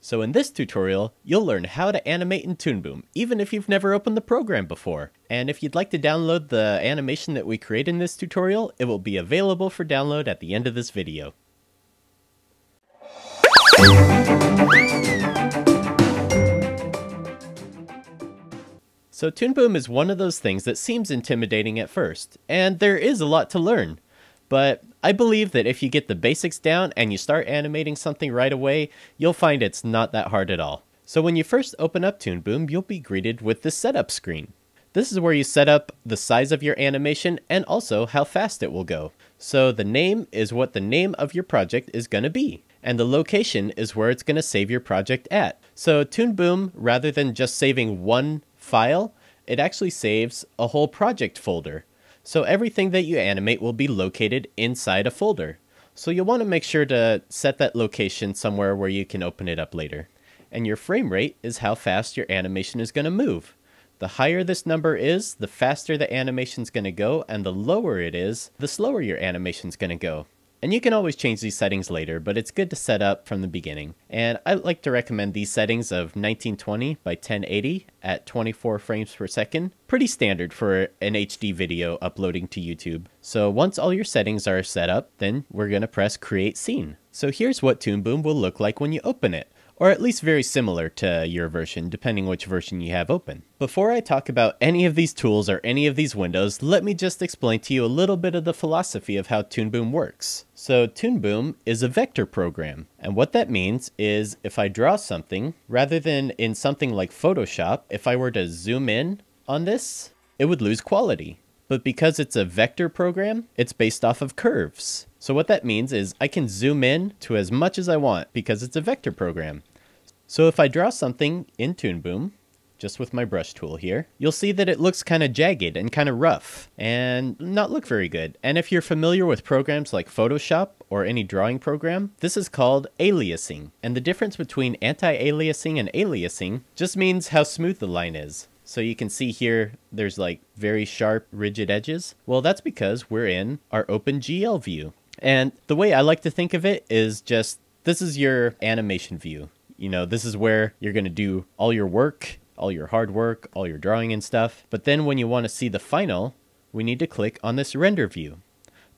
So in this tutorial, you'll learn how to animate in Toon Boom, even if you've never opened the program before. And if you'd like to download the animation that we create in this tutorial, it will be available for download at the end of this video. So Toon Boom is one of those things that seems intimidating at first, and there is a lot to learn. But I believe that if you get the basics down and you start animating something right away, you'll find it's not that hard at all. So when you first open up Toon Boom, you'll be greeted with this setup screen. This is where you set up the size of your animation and also how fast it will go. So the name is what the name of your project is going to be. And the location is where it's going to save your project at. So Toon Boom, rather than just saving one file, it actually saves a whole project folder. So everything that you animate will be located inside a folder. So you'll want to make sure to set that location somewhere where you can open it up later. And your frame rate is how fast your animation is going to move. The higher this number is, the faster the animation's going to go, and the lower it is, the slower your animation's going to go. And you can always change these settings later, but it's good to set up from the beginning. And I like to recommend these settings of 1920 by 1080 at 24 frames per second. Pretty standard for an HD video uploading to YouTube. So once all your settings are set up, then we're going to press Create Scene. So here's what Toon Boom will look like when you open it. Or at least very similar to your version, depending which version you have open. Before I talk about any of these tools or any of these windows, let me just explain to you a little bit of the philosophy of how Toon Boom works. So Toon Boom is a vector program, and what that means is if I draw something, rather than in something like Photoshop, if I were to zoom in on this, it would lose quality. But because it's a vector program, it's based off of curves. So what that means is I can zoom in to as much as I want because it's a vector program. So if I draw something in Toon Boom, just with my brush tool here, you'll see that it looks kind of jagged and kind of rough and not look very good. And if you're familiar with programs like Photoshop or any drawing program, this is called aliasing. And the difference between anti-aliasing and aliasing just means how smooth the line is. So you can see here, there's like very sharp, rigid edges. Well, that's because we're in our OpenGL view. And the way I like to think of it is just, this is your animation view. You know, this is where you're going to do all your work, all your hard work, all your drawing and stuff. But then when you want to see the final, we need to click on this render view.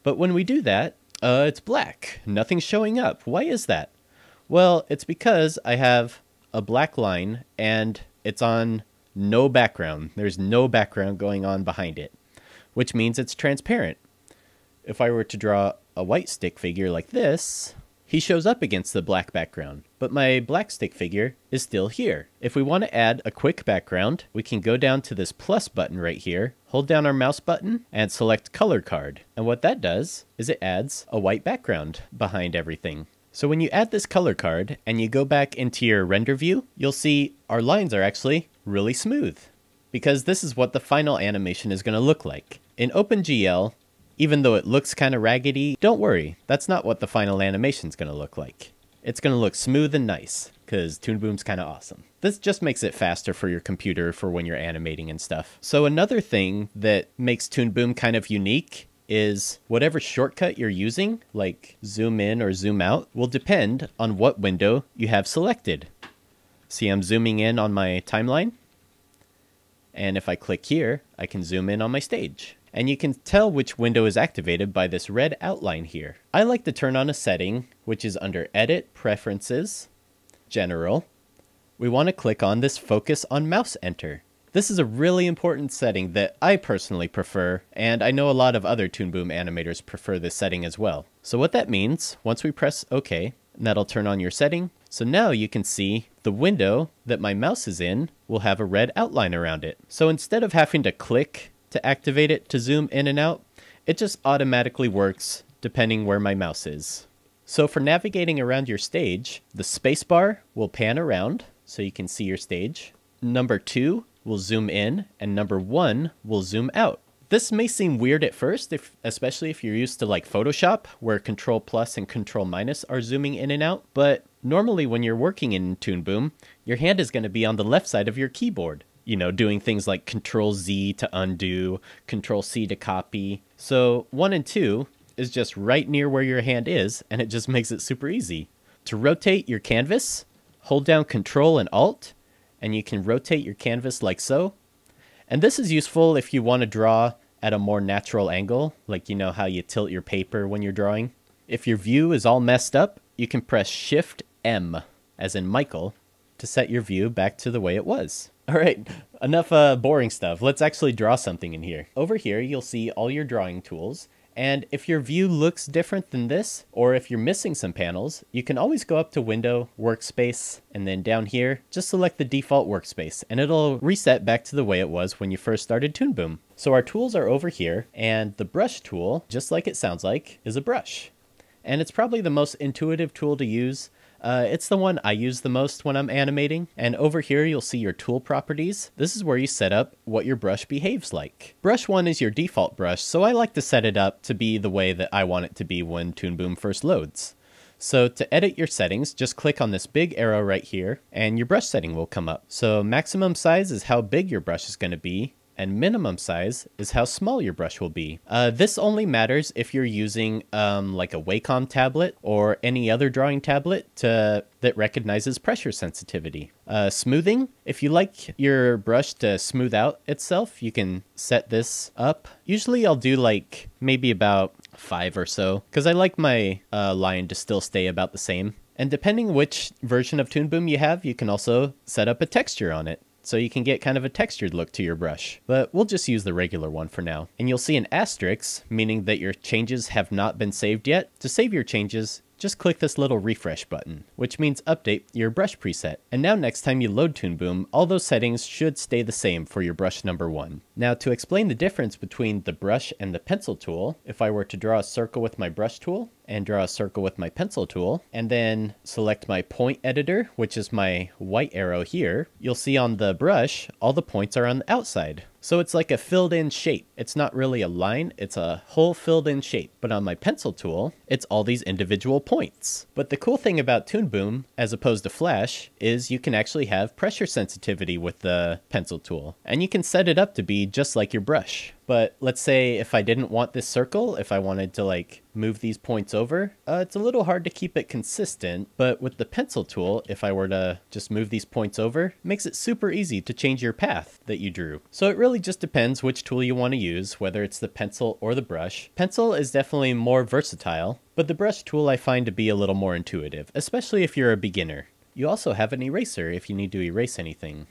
But when we do that, it's black. Nothing's showing up. Why is that? Well, it's because I have a black line and it's on no background. There's no background going on behind it, which means it's transparent. If I were to draw a white stick figure like this, he shows up against the black background, but my black stick figure is still here. If we want to add a quick background, we can go down to this plus button right here, hold down our mouse button, and select color card. And what that does is it adds a white background behind everything. So when you add this color card and you go back into your render view, you'll see our lines are actually really smooth because this is what the final animation is going to look like. In OpenGL, even though it looks kind of raggedy, don't worry, that's not what the final animation is going to look like. It's going to look smooth and nice because Toon Boom's kind of awesome. This just makes it faster for your computer for when you're animating and stuff. So another thing that makes Toon Boom kind of unique is whatever shortcut you're using, like zoom in or zoom out, will depend on what window you have selected. See, I'm zooming in on my timeline, and if I click here, I can zoom in on my stage. And you can tell which window is activated by this red outline here. I like to turn on a setting, which is under Edit, Preferences, General. We want to click on this Focus on Mouse Enter. This is a really important setting that I personally prefer, and I know a lot of other Toon Boom animators prefer this setting as well. So what that means, once we press OK, that'll turn on your setting. So now you can see the window that my mouse is in will have a red outline around it. So instead of having to click to activate it to zoom in and out, it just automatically works depending where my mouse is. So for navigating around your stage, the spacebar will pan around so you can see your stage. Number 2 will zoom in, and number 1 will zoom out. This may seem weird at first, especially if you're used to like Photoshop, where Control Plus and Control Minus are zooming in and out, but normally when you're working in Toon Boom, your hand is going to be on the left side of your keyboard. You know, doing things like Control Z to undo, Control C to copy. So 1 and 2 is just right near where your hand is, and it just makes it super easy. To rotate your canvas, hold down Control and Alt, and you can rotate your canvas like so. And this is useful if you want to draw at a more natural angle, like you know how you tilt your paper when you're drawing. If your view is all messed up, you can press Shift M, as in Michael, to set your view back to the way it was. All right, enough boring stuff. Let's actually draw something in here. Over here, you'll see all your drawing tools. And if your view looks different than this, or if you're missing some panels, you can always go up to Window, Workspace, and then down here, just select the default workspace, and it'll reset back to the way it was when you first started Toon Boom. So our tools are over here, and the brush tool, just like it sounds like, is a brush. And it's probably the most intuitive tool to use. It's the one I use the most when I'm animating. And over here, you'll see your tool properties. This is where you set up what your brush behaves like. Brush 1 is your default brush, so I like to set it up to be the way that I want it to be when Toon Boom first loads. So to edit your settings, just click on this big arrow right here, and your brush setting will come up. So maximum size is how big your brush is going to be, and minimum size is how small your brush will be. This only matters if you're using like a Wacom tablet or any other drawing tablet that recognizes pressure sensitivity. Smoothing, if you like your brush to smooth out itself, you can set this up. Usually I'll do like maybe about 5 or so, because I like my line to still stay about the same. And depending which version of Toon Boom you have, you can also set up a texture on it, so you can get kind of a textured look to your brush. But we'll just use the regular one for now. And you'll see an asterisk, meaning that your changes have not been saved yet. To save your changes, just click this little refresh button, which means update your brush preset. And now next time you load Toon Boom, all those settings should stay the same for your brush number 1. Now to explain the difference between the brush and the pencil tool, if I were to draw a circle with my brush tool and draw a circle with my pencil tool, and then select my point editor, which is my white arrow here, you'll see on the brush, all the points are on the outside. So it's like a filled in shape. It's not really a line, it's a whole filled in shape. But on my pencil tool, it's all these individual points. But the cool thing about Toon Boom, as opposed to Flash, is you can actually have pressure sensitivity with the pencil tool. And you can set it up to be just like your brush. But let's say if I didn't want this circle, if I wanted to like move these points over, it's a little hard to keep it consistent. But with the pencil tool, if I were to just move these points over, it makes it super easy to change your path that you drew. So it really just depends which tool you want to use, whether it's the pencil or the brush. Pencil is definitely more versatile, but the brush tool I find to be a little more intuitive, especially if you're a beginner. You also have an eraser if you need to erase anything.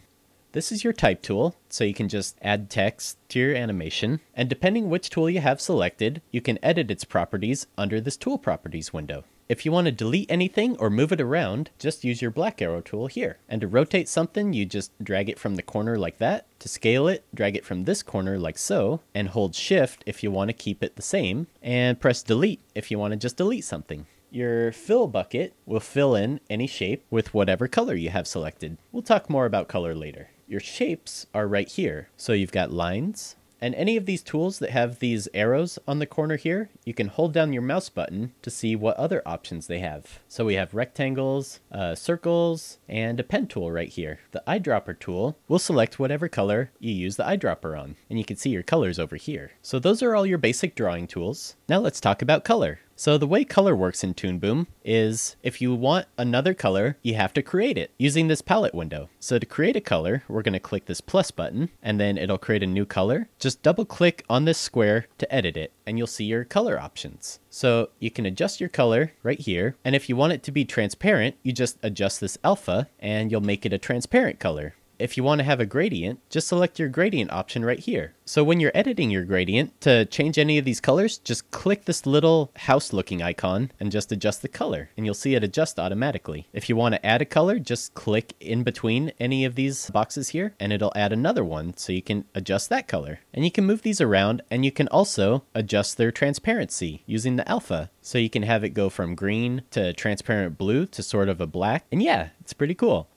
This is your type tool, so you can just add text to your animation. And depending which tool you have selected, you can edit its properties under this tool properties window. If you want to delete anything or move it around, just use your black arrow tool here. And to rotate something, you just drag it from the corner like that. To scale it, drag it from this corner like so, and hold Shift if you want to keep it the same, and press Delete if you want to just delete something. Your fill bucket will fill in any shape with whatever color you have selected. We'll talk more about color later. Your shapes are right here. So you've got lines, and any of these tools that have these arrows on the corner here, you can hold down your mouse button to see what other options they have. So we have rectangles, circles, and a pen tool right here. The eyedropper tool will select whatever color you use the eyedropper on, and you can see your colors over here. So those are all your basic drawing tools. Now let's talk about color. So the way color works in Toon Boom is if you want another color, you have to create it using this palette window. So to create a color, we're going to click this plus button, and then it'll create a new color. Just double click on this square to edit it, and you'll see your color options. So you can adjust your color right here, and if you want it to be transparent, you just adjust this alpha and you'll make it a transparent color. If you want to have a gradient, just select your gradient option right here. So when you're editing your gradient, to change any of these colors, just click this little house looking icon and just adjust the color, and you'll see it adjust automatically. If you want to add a color, just click in between any of these boxes here, and it'll add another one, so you can adjust that color. And you can move these around, and you can also adjust their transparency using the alpha. So you can have it go from green to transparent blue to sort of a black. And yeah, it's pretty cool.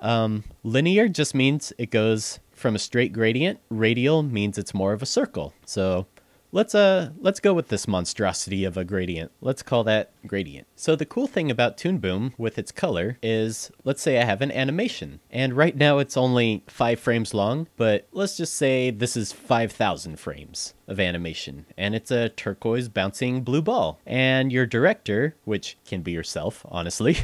Linear just means it goes from a straight gradient. Radial means it's more of a circle. So let's go with this monstrosity of a gradient. Let's call that gradient. So the cool thing about Toon Boom with its color is, let's say I have an animation, and right now it's only 5 frames long, but let's just say this is 5,000 frames of animation, and it's a turquoise bouncing blue ball. And your director, which can be yourself, honestly,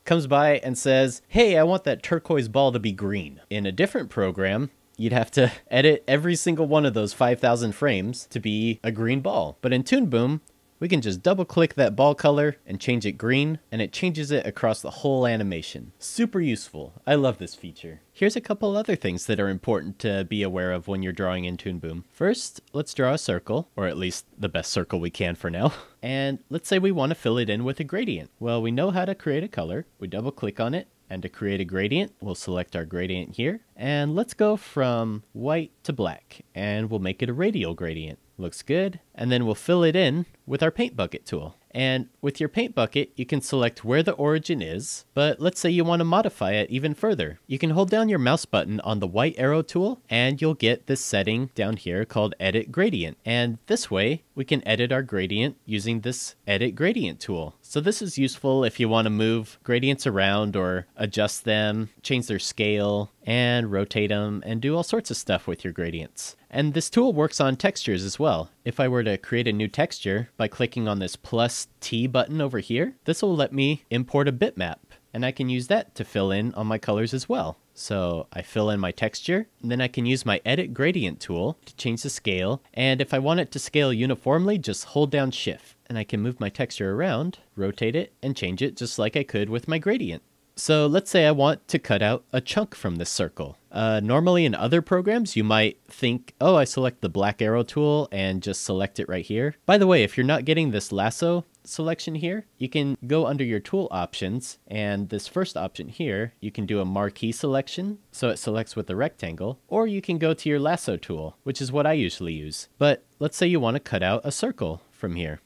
comes by and says, hey, I want that turquoise ball to be green. In a different program, you'd have to edit every single one of those 5,000 frames to be a green ball. But in Toon Boom, we can just double click that ball color and change it green, and it changes it across the whole animation. Super useful. I love this feature. Here's a couple other things that are important to be aware of when you're drawing in Toon Boom. First, let's draw a circle, or at least the best circle we can for now. And let's say we want to fill it in with a gradient. Well, we know how to create a color. We double click on it, and to create a gradient, we'll select our gradient here. And let's go from white to black, and we'll make it a radial gradient. Looks good. And then we'll fill it in with our paint bucket tool. And with your paint bucket, you can select where the origin is, but let's say you want to modify it even further. You can hold down your mouse button on the white arrow tool, and you'll get this setting down here called Edit Gradient. And this way, we can edit our gradient using this Edit Gradient tool. So this is useful if you want to move gradients around or adjust them, change their scale, and rotate them, and do all sorts of stuff with your gradients. And this tool works on textures as well. If I were to create a new texture by clicking on this plus T button over here, this will let me import a bitmap, and I can use that to fill in on my colors as well. So I fill in my texture, and then I can use my Edit Gradient tool to change the scale. And if I want it to scale uniformly, just hold down Shift, and I can move my texture around, rotate it, and change it just like I could with my gradient. So let's say I want to cut out a chunk from this circle. Normally in other programs, you might think, oh, I select the black arrow tool and just select it right here. By the way, if you're not getting this lasso selection here, you can go under your tool options, and this first option here, you can do a marquee selection, so it selects with the rectangle, or you can go to your lasso tool, which is what I usually use. But let's say you want to cut out a circle from here.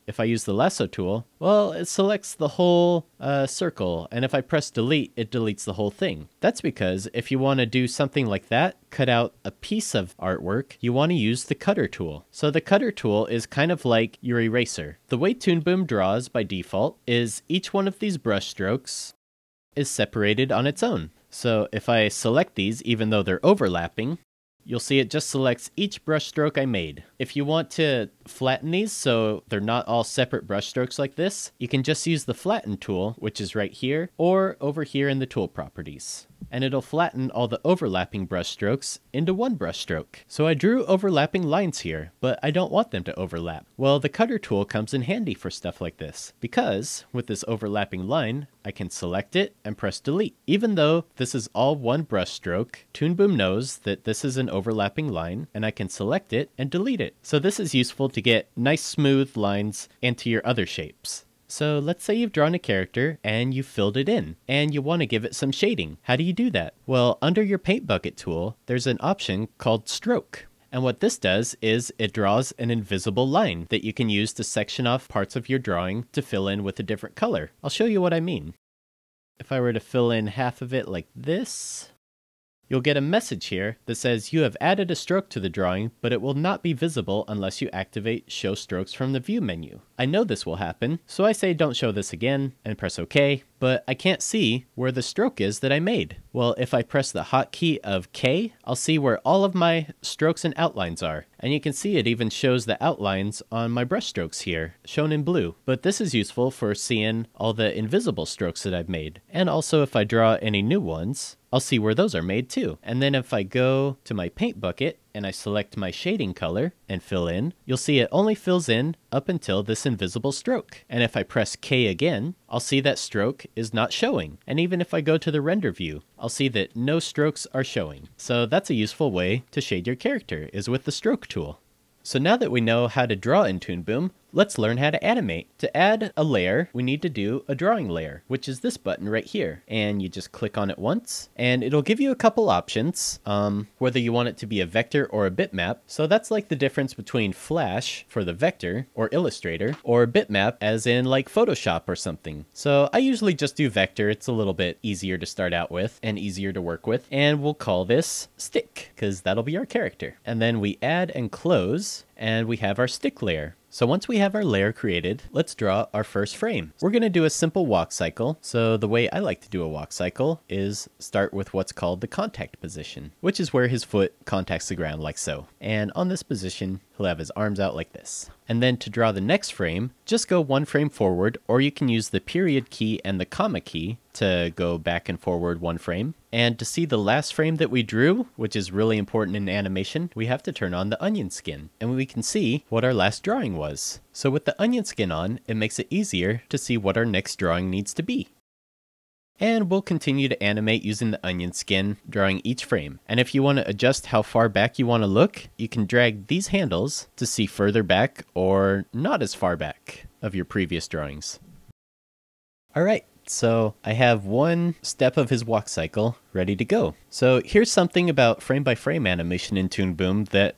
If I use the lasso tool, well, it selects the whole circle, and if I press delete, it deletes the whole thing. That's because if you want to do something like that, cut out a piece of artwork, you want to use the cutter tool. So the cutter tool is kind of like your eraser. The way Toon Boom draws by default is each one of these brush strokes is separated on its own. So if I select these, even though they're overlapping, you'll see it just selects each brush stroke I made. If you want to flatten these so they're not all separate brush strokes like this, you can just use the flatten tool, which is right here, or over here in the tool properties. And it'll flatten all the overlapping brush strokes into one brush stroke. So I drew overlapping lines here, but I don't want them to overlap. Well, the cutter tool comes in handy for stuff like this, because with this overlapping line, I can select it and press delete. Even though this is all one brush stroke, Toon Boom knows that this is an overlapping line, and I can select it and delete it. So this is useful to get nice smooth lines into your other shapes. So let's say you've drawn a character and you filled it in, and you want to give it some shading. How do you do that? Well, under your paint bucket tool, there's an option called stroke. And what this does is it draws an invisible line that you can use to section off parts of your drawing to fill in with a different color. I'll show you what I mean. If I were to fill in half of it like this, you'll get a message here that says you have added a stroke to the drawing, but it will not be visible unless you activate Show Strokes from the View menu. I know this will happen, so I say don't show this again and press OK, but I can't see where the stroke is that I made. Well, if I press the hotkey of K, I'll see where all of my strokes and outlines are. And you can see it even shows the outlines on my brush strokes here, shown in blue. But this is useful for seeing all the invisible strokes that I've made. And also if I draw any new ones, I'll see where those are made too. And then if I go to my paint bucket and I select my shading color and fill in, you'll see it only fills in up until this invisible stroke. And if I press K again, I'll see that stroke is not showing. And even if I go to the render view, I'll see that no strokes are showing. So that's a useful way to shade your character, is with the stroke tool. So now that we know how to draw in Toon Boom, let's learn how to animate. To add a layer, we need to do a drawing layer, which is this button right here. And you just click on it once, and it'll give you a couple options, whether you want it to be a vector or a bitmap. So that's like the difference between Flash for the vector or Illustrator, or bitmap as in like Photoshop or something. So I usually just do vector. It's a little bit easier to start out with and easier to work with. And we'll call this stick, because that'll be our character. And then we add and close, and we have our stick layer. So once we have our layer created, let's draw our first frame. We're going to do a simple walk cycle. So the way I like to do a walk cycle is start with what's called the contact position, which is where his foot contacts the ground like so. And on this position, he'll have his arms out like this. And then to draw the next frame, just go one frame forward, or you can use the period key and the comma key to go back and forward one frame. And to see the last frame that we drew, which is really important in animation, we have to turn on the onion skin, and we can see what our last drawing was. So with the onion skin on, it makes it easier to see what our next drawing needs to be. And we'll continue to animate using the onion skin, drawing each frame. And if you want to adjust how far back you want to look, you can drag these handles to see further back or not as far back of your previous drawings. Alright, so I have one step of his walk cycle ready to go. So here's something about frame-by-frame animation in Toon Boom that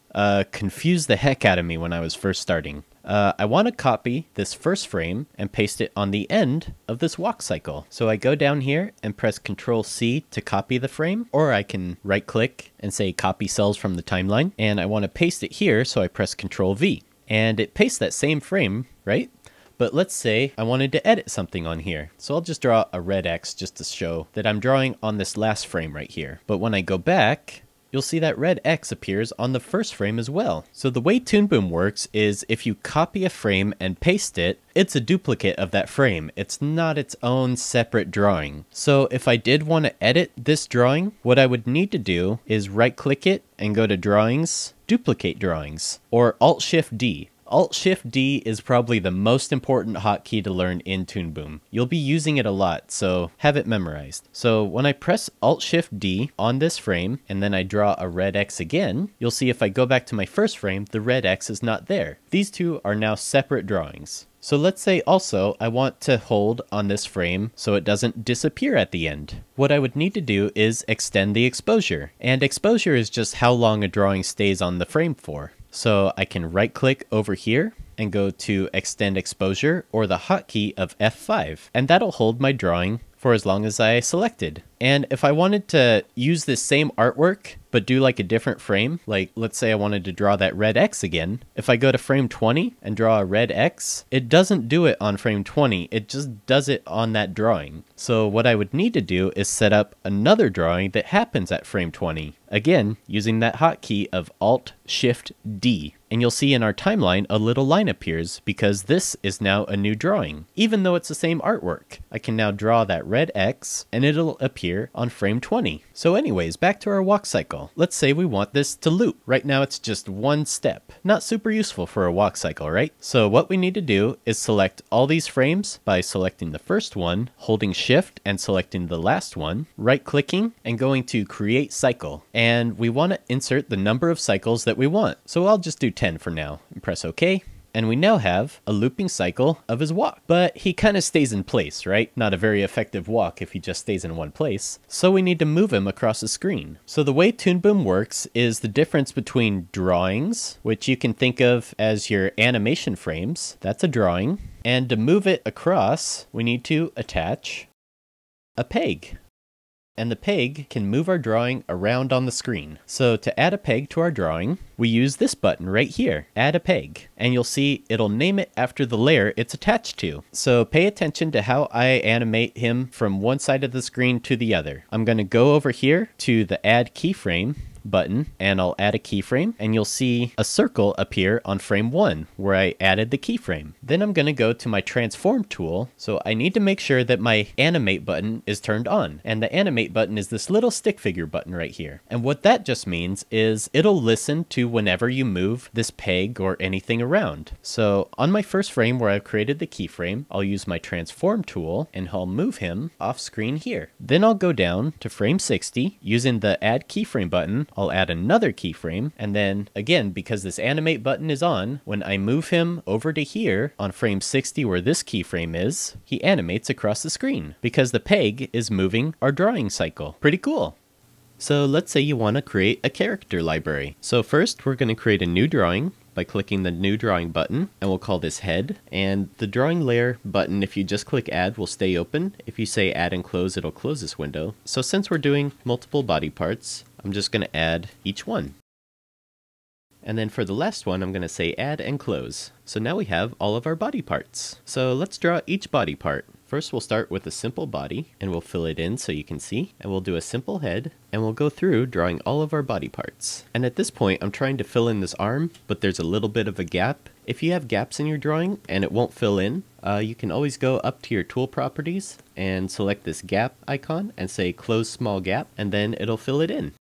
confused the heck out of me when I was first starting. I want to copy this first frame and paste it on the end of this walk cycle. So I go down here and press Ctrl-C to copy the frame, or I can right-click and say copy cells from the timeline. And I want to paste it here, so I press Ctrl-V. And it pastes that same frame, right? But let's say I wanted to edit something on here. So I'll just draw a red X just to show that I'm drawing on this last frame right here. But when I go back, you'll see that red X appears on the first frame as well. So the way Toon Boom works is if you copy a frame and paste it, it's a duplicate of that frame. It's not its own separate drawing. So if I did want to edit this drawing, what I would need to do is right-click it and go to Drawings, Duplicate Drawings, or Alt-Shift-D. Alt-Shift-D is probably the most important hotkey to learn in Toon Boom. You'll be using it a lot, so have it memorized. So when I press Alt-Shift-D on this frame, and then I draw a red X again, you'll see if I go back to my first frame, the red X is not there. These two are now separate drawings. So let's say also I want to hold on this frame so it doesn't disappear at the end. What I would need to do is extend the exposure. And exposure is just how long a drawing stays on the frame for. So I can right-click over here and go to Extend Exposure, or the hotkey of F5. And that'll hold my drawing for as long as I selected. And if I wanted to use this same artwork, but do like a different frame, like let's say I wanted to draw that red X again, if I go to frame 20 and draw a red X, it doesn't do it on frame 20, it just does it on that drawing. So what I would need to do is set up another drawing that happens at frame 20. Again, using that hotkey of Alt-Shift-D. And you'll see in our timeline a little line appears because this is now a new drawing. Even though it's the same artwork, I can now draw that red X and it'll appear on frame 20. So anyways, back to our walk cycle. Let's say we want this to loop. Right now it's just one step. Not super useful for a walk cycle, right? So what we need to do is select all these frames by selecting the first one, holding Shift and selecting the last one, right-clicking and going to Create Cycle. And we want to insert the number of cycles that we want. So I'll just do 10 for now and press OK. And we now have a looping cycle of his walk. But he kind of stays in place, right? Not a very effective walk if he just stays in one place. So we need to move him across the screen. So the way Toon Boom works is the difference between drawings, which you can think of as your animation frames. That's a drawing. And to move it across, we need to attach a peg. And the peg can move our drawing around on the screen. So to add a peg to our drawing, we use this button right here, Add a Peg. And you'll see it'll name it after the layer it's attached to. So pay attention to how I animate him from one side of the screen to the other. I'm going to go over here to the Add Keyframe button and I'll add a keyframe, and you'll see a circle appear on frame 1 where I added the keyframe. Then I'm going to go to my transform tool, so I need to make sure that my animate button is turned on, and the animate button is this little stick figure button right here. And what that just means is it'll listen to whenever you move this peg or anything around. So on my first frame where I've created the keyframe, I'll use my transform tool and I'll move him off screen here. Then I'll go down to frame 60 using the add keyframe button. I'll add another keyframe, and then again, because this animate button is on, when I move him over to here on frame 60 where this keyframe is, he animates across the screen because the peg is moving our drawing cycle. Pretty cool. So let's say you want to create a character library. So first we're going to create a new drawing by clicking the new drawing button, and we'll call this head. And the drawing layer button, if you just click add, will stay open. If you say add and close, it'll close this window. So since we're doing multiple body parts, I'm just going to add each one. And then for the last one, I'm going to say add and close. So now we have all of our body parts. So let's draw each body part. First we'll start with a simple body, and we'll fill it in so you can see, and we'll do a simple head, and we'll go through drawing all of our body parts. And at this point I'm trying to fill in this arm, but there's a little bit of a gap. If you have gaps in your drawing and it won't fill in, you can always go up to your tool properties and select this gap icon and say close small gap, and then it'll fill it in.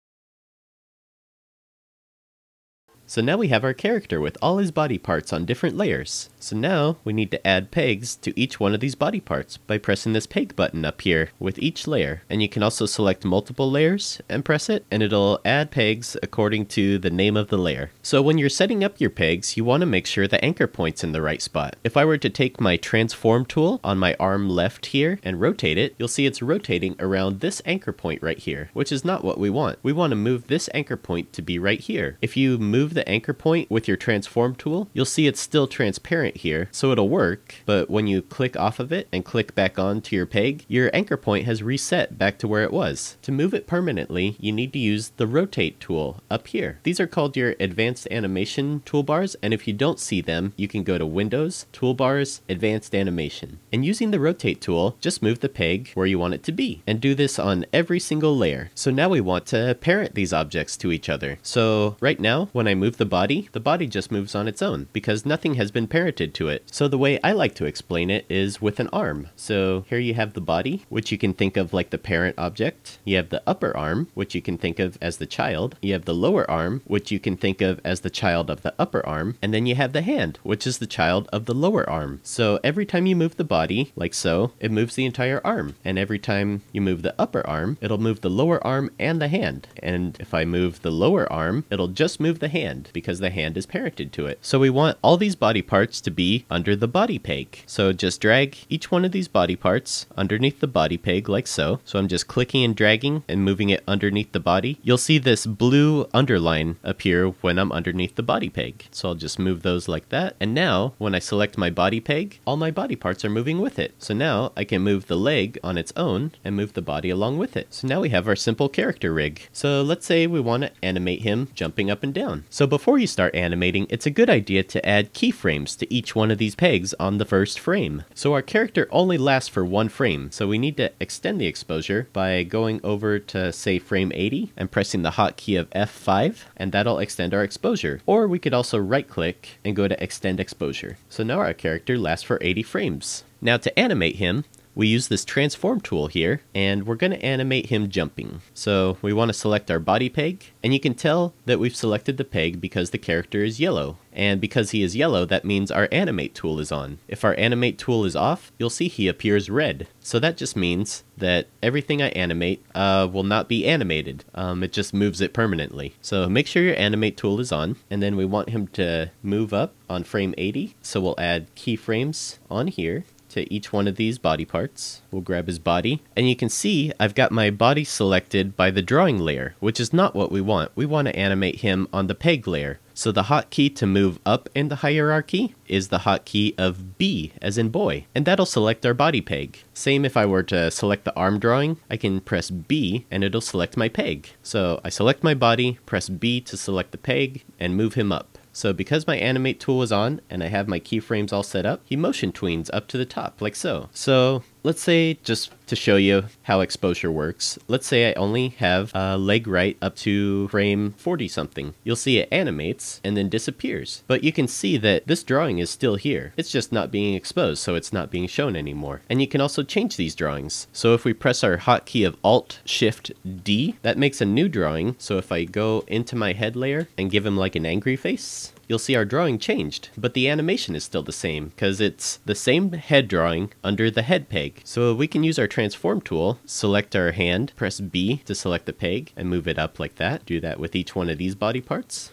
So now we have our character with all his body parts on different layers. So now we need to add pegs to each one of these body parts by pressing this peg button up here with each layer. And you can also select multiple layers and press it, and it'll add pegs according to the name of the layer. So when you're setting up your pegs, you want to make sure the anchor point's in the right spot. If I were to take my transform tool on my arm left here and rotate it, you'll see it's rotating around this anchor point right here, which is not what we want. We want to move this anchor point to be right here. If you move the anchor point with your transform tool, you'll see it's still transparent here, so it'll work, but when you click off of it and click back on to your peg, your anchor point has reset back to where it was. To move it permanently, you need to use the rotate tool up here. These are called your advanced animation toolbars, and if you don't see them, you can go to Windows, Toolbars, Advanced Animation. And using the rotate tool, just move the peg where you want it to be, and do this on every single layer. So now we want to parent these objects to each other. So right now, when I move the body just moves on its own because nothing has been parented to it. So the way I like to explain it is with an arm. So here you have the body, which you can think of like the parent object. You have the upper arm, which you can think of as the child. You have the lower arm, which you can think of as the child of the upper arm. And then you have the hand, which is the child of the lower arm. So every time you move the body, like so, it moves the entire arm. And every time you move the upper arm, it'll move the lower arm and the hand. And if I move the lower arm, it'll just move the hand because the hand is parented to it. So we want all these body parts to be under the body peg. So just drag each one of these body parts underneath the body peg like so. So I'm just clicking and dragging and moving it underneath the body. You'll see this blue underline appear when I'm underneath the body peg. So I'll just move those like that. And now when I select my body peg, all my body parts are moving with it. So now I can move the leg on its own and move the body along with it. So now we have our simple character rig. So let's say we want to animate him jumping up and down. So before you start animating, it's a good idea to add keyframes to each one of these pegs on the first frame. So our character only lasts for one frame, so we need to extend the exposure by going over to say frame 80 and pressing the hotkey of F5, and that'll extend our exposure. Or we could also right click and go to extend exposure. So now our character lasts for 80 frames. Now to animate him, we use this transform tool here, and we're going to animate him jumping. So we want to select our body peg, and you can tell that we've selected the peg because the character is yellow. And because he is yellow, that means our animate tool is on. If our animate tool is off, you'll see he appears red. So that just means that everything I animate will not be animated. It just moves it permanently. So make sure your animate tool is on, and then we want him to move up on frame 80. So we'll add keyframes on here to each one of these body parts. We'll grab his body, and you can see I've got my body selected by the drawing layer, which is not what we want. We want to animate him on the peg layer. So the hotkey to move up in the hierarchy is the hotkey of B as in boy, and that'll select our body peg. Same if I were to select the arm drawing, I can press B and it'll select my peg. So I select my body, press B to select the peg, and move him up. So because my animate tool is on and I have my keyframes all set up, he motion tweens up to the top like so. So let's say, just to show you how exposure works, let's say I only have leg right up to frame 40 something. You'll see it animates and then disappears. But you can see that this drawing is still here. It's just not being exposed, so it's not being shown anymore. And you can also change these drawings. So if we press our hotkey of Alt-Shift-D, that makes a new drawing. So if I go into my head layer and give him like an angry face, you'll see our drawing changed, but the animation is still the same because it's the same head drawing under the head peg. So we can use our transform tool, select our hand, press B to select the peg, and move it up like that. Do that with each one of these body parts.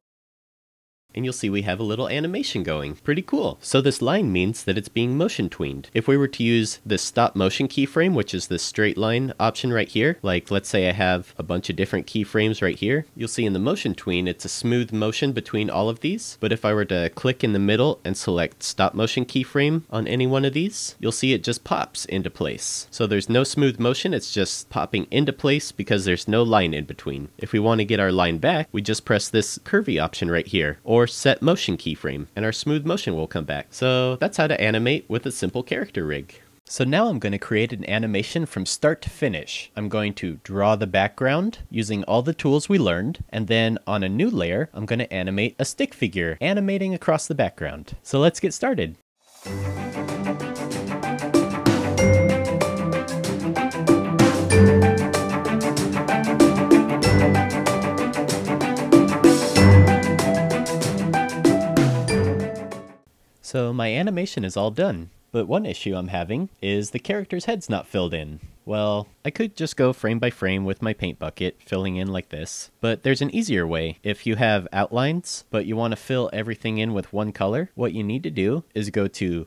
And you'll see we have a little animation going. Pretty cool. So this line means that it's being motion tweened. If we were to use this stop motion keyframe, which is the straight line option right here, like let's say I have a bunch of different keyframes right here, you'll see in the motion tween, it's a smooth motion between all of these. But if I were to click in the middle and select stop motion keyframe on any one of these, you'll see it just pops into place. So there's no smooth motion, it's just popping into place because there's no line in between. If we want to get our line back, we just press this curvy option right here, or set motion keyframe, and our smooth motion will come back. So that's how to animate with a simple character rig. So now I'm going to create an animation from start to finish. I'm going to draw the background using all the tools we learned, and then on a new layer, I'm going to animate a stick figure animating across the background. So let's get started. So my animation is all done, but one issue I'm having is the character's head's not filled in. Well, I could just go frame by frame with my paint bucket, filling in like this, but there's an easier way. If you have outlines, but you want to fill everything in with one color, what you need to do is go to,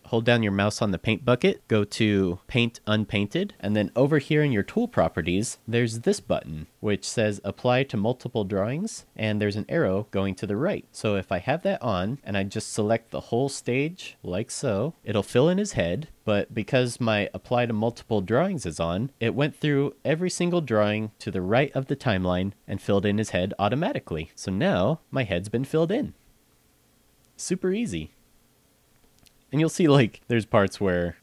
hold down your mouse on the paint bucket, go to Paint Unpainted, and then over here in your tool properties, there's this button, which says Apply to Multiple Drawings, and there's an arrow going to the right. So if I have that on, and I just select the whole stage, like so, it'll fill in his head, but because my Apply to Multiple Drawings is on, it went through every single drawing to the right of the timeline and filled in his head automatically. So now my head's been filled in. Super easy. And you'll see, like, there's parts where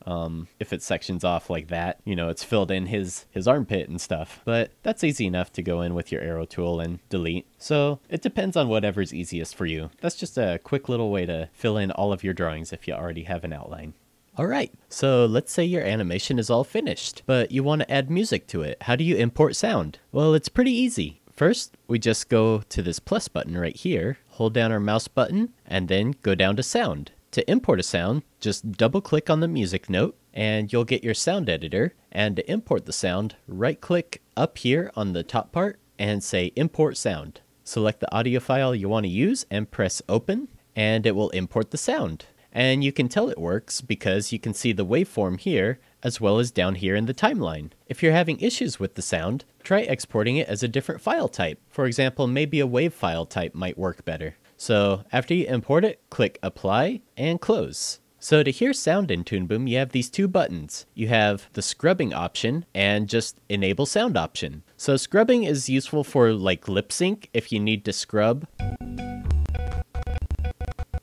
if it sections off like that, you know, it's filled in his armpit and stuff. But that's easy enough to go in with your arrow tool and delete. So it depends on whatever's easiest for you. That's just a quick little way to fill in all of your drawings if you already have an outline. Alright, so let's say your animation is all finished, but you want to add music to it. How do you import sound? Well, it's pretty easy. First, we just go to this plus button right here, hold down our mouse button, and then go down to sound. To import a sound, just double click on the music note, and you'll get your sound editor. And to import the sound, right click up here on the top part and say import sound. Select the audio file you want to use and press open, and it will import the sound. And you can tell it works because you can see the waveform here as well as down here in the timeline. If you're having issues with the sound, try exporting it as a different file type. For example, maybe a WAV file type might work better. So after you import it, click Apply and Close. So to hear sound in Toon Boom, you have these two buttons. You have the scrubbing option and just enable sound option. So scrubbing is useful for like lip sync if you need to scrub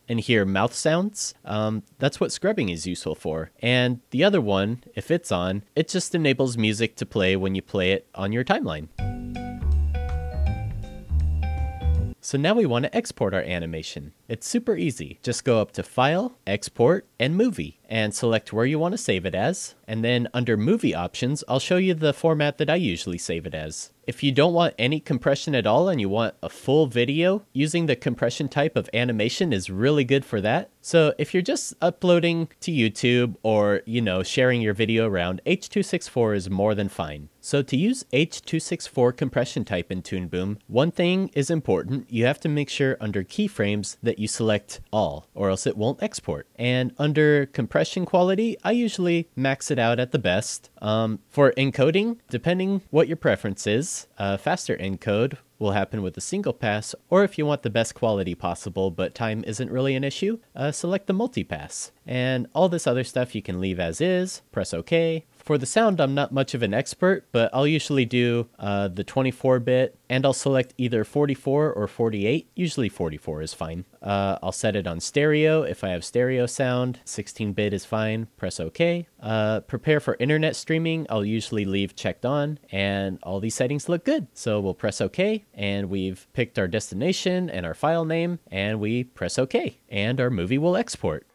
and hear mouth sounds. That's what scrubbing is useful for. And the other one, if it's on, it just enables music to play when you play it on your timeline. So now we want to export our animation. It's super easy. Just go up to File, Export, and Movie, and select where you want to save it as. And then under Movie Options, I'll show you the format that I usually save it as. If you don't want any compression at all and you want a full video, using the compression type of animation is really good for that. So if you're just uploading to YouTube or, you know, sharing your video around, H.264 is more than fine. So to use H.264 compression type in Toon Boom, one thing is important. You have to make sure under keyframes that you select all, or else it won't export. And under compression quality, I usually max it out at the best. For encoding, depending what your preference is, faster encode will happen with a single pass, or if you want the best quality possible but time isn't really an issue, select the multi-pass. And all this other stuff you can leave as is, press OK. For the sound, I'm not much of an expert, but I'll usually do the 24-bit, and I'll select either 44 or 48. Usually 44 is fine. I'll set it on stereo if I have stereo sound. 16-bit is fine. Press OK. Prepare for internet streaming, I'll usually leave checked on, and all these settings look good. So we'll press OK, and we've picked our destination and our file name, and we press OK, and our movie will export.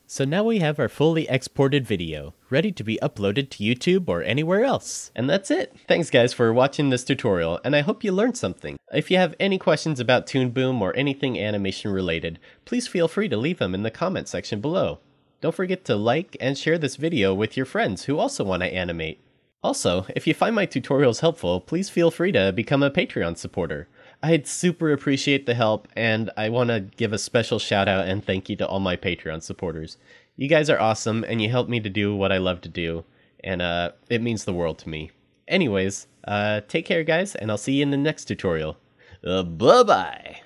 So now we have our fully exported video, ready to be uploaded to YouTube or anywhere else. And that's it. Thanks guys for watching this tutorial, and I hope you learned something. If you have any questions about Toon Boom or anything animation related, please feel free to leave them in the comment section below. Don't forget to like and share this video with your friends who also want to animate. Also, if you find my tutorials helpful, please feel free to become a Patreon supporter. I'd super appreciate the help, and I want to give a special shout out and thank you to all my Patreon supporters. You guys are awesome, and you help me to do what I love to do, and it means the world to me. Anyways, take care guys, and I'll see you in the next tutorial. Bye-bye!